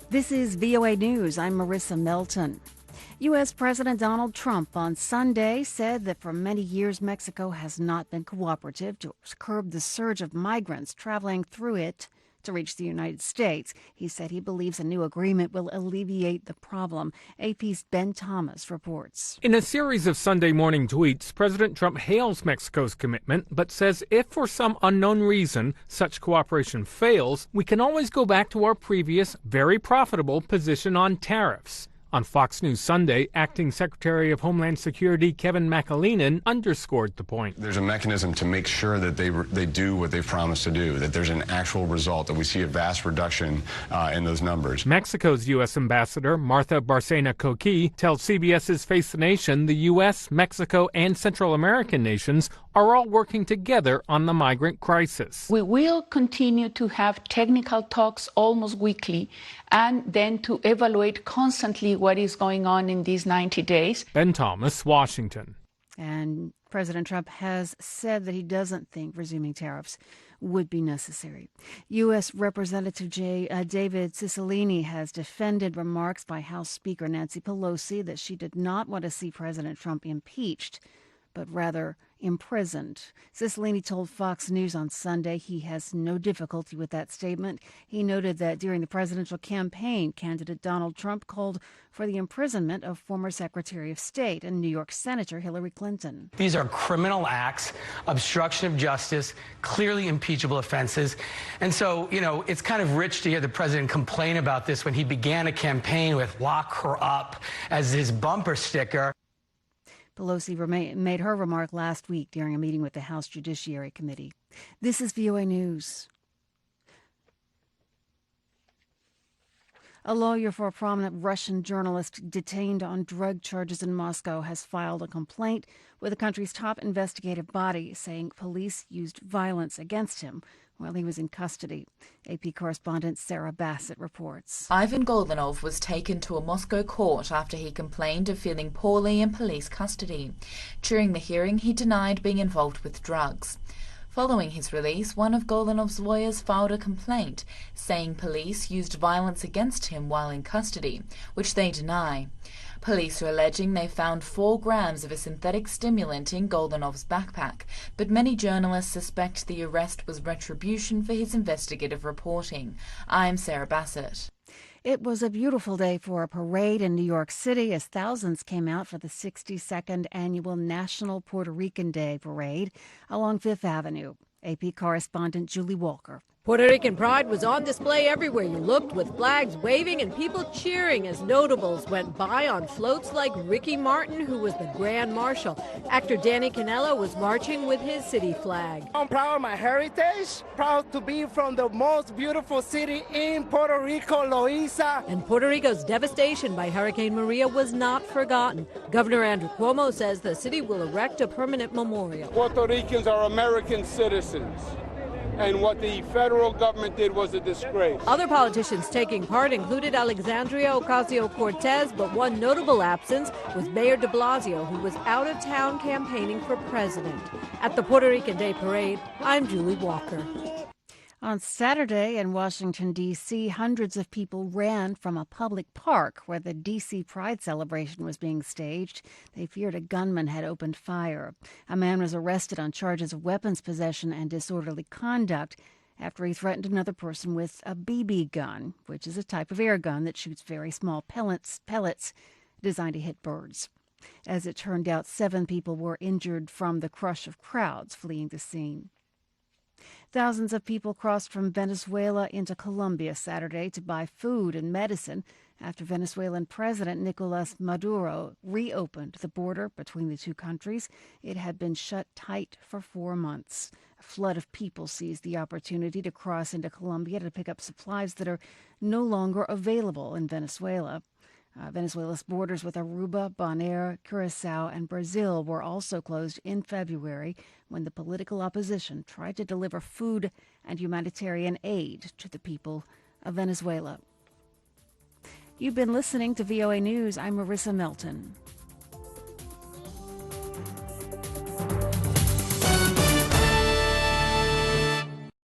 This is VOA News. I'm Marissa Melton. U.S. President Donald Trump on Sunday said that for many years Mexico has not been cooperative to curb the surge of migrants traveling through it to reach the United States. He said he believes a new agreement will alleviate the problem. AP's Ben Thomas reports. In a series of Sunday morning tweets, President Trump hails Mexico's commitment, but says if for some unknown reason such cooperation fails, we can always go back to our previous, very profitable position on tariffs. On Fox News Sunday, Acting Secretary of Homeland Security Kevin McAleenan underscored the point. There's a mechanism to make sure that they do what they've promised to do, that there's an actual result, that we see a vast reduction in those numbers. Mexico's U.S. Ambassador Martha Barcena Coqui tells CBS's Face the Nation the U.S., Mexico, and Central American nations are all working together on the migrant crisis. We will continue to have technical talks almost weekly and then to evaluate constantly what is going on in these 90 days. Ben Thomas, Washington. And President Trump has said that he doesn't think resuming tariffs would be necessary. U.S. Representative David Cicilline has defended remarks by House Speaker Nancy Pelosi that she did not want to see President Trump impeached, but rather imprisoned. Cicilline told Fox News on Sunday he has no difficulty with that statement. He noted that during the presidential campaign, candidate Donald Trump called for the imprisonment of former Secretary of State and New York Senator Hillary Clinton. These are criminal acts, obstruction of justice, clearly impeachable offenses. And so, it's kind of rich to hear the president complain about this when he began a campaign with "lock her up" as his bumper sticker. Pelosi made her remark last week during a meeting with the House Judiciary Committee. This is VOA News. A lawyer for a prominent Russian journalist detained on drug charges in Moscow has filed a complaint with the country's top investigative body, saying police used violence against him while he was in custody. AP correspondent Sarah Bassett reports. Ivan Goldanov was taken to a Moscow court after he complained of feeling poorly in police custody. During the hearing, he denied being involved with drugs. Following his release, one of Goldanov's lawyers filed a complaint, saying police used violence against him while in custody, which they deny. Police are alleging they found 4 grams of a synthetic stimulant in Goldanov's backpack, but many journalists suspect the arrest was retribution for his investigative reporting. I'm Sarah Bassett. It was a beautiful day for a parade in New York City as thousands came out for the 62nd annual National Puerto Rican Day Parade along Fifth Avenue. AP correspondent Julie Walker. Puerto Rican pride was on display everywhere you looked, with flags waving and people cheering as notables went by on floats like Ricky Martin, who was the Grand Marshal. Actor Danny Canella was marching with his city flag. I'm proud of my heritage, proud to be from the most beautiful city in Puerto Rico, Loíza. And Puerto Rico's devastation by Hurricane Maria was not forgotten. Governor Andrew Cuomo says the city will erect a permanent memorial. Puerto Ricans are American citizens, and what the federal government did was a disgrace. Other politicians taking part included Alexandria Ocasio-Cortez, but one notable absence was Mayor de Blasio, who was out of town campaigning for president. At the Puerto Rican Day Parade, I'm Julie Walker. On Saturday in Washington, D.C., hundreds of people ran from a public park where the D.C. Pride celebration was being staged. They feared a gunman had opened fire. A man was arrested on charges of weapons possession and disorderly conduct after he threatened another person with a BB gun, which is a type of air gun that shoots very small pellets designed to hit birds. As it turned out, 7 people were injured from the crush of crowds fleeing the scene. Thousands of people crossed from Venezuela into Colombia Saturday to buy food and medicine after Venezuelan President Nicolas Maduro reopened the border between the two countries. It had been shut tight for 4 months. A flood of people seized the opportunity to cross into Colombia to pick up supplies that are no longer available in Venezuela. Venezuela's borders with Aruba, Bonaire, Curacao, and Brazil were also closed in February when the political opposition tried to deliver food and humanitarian aid to the people of Venezuela. You've been listening to VOA News. I'm Marissa Melton.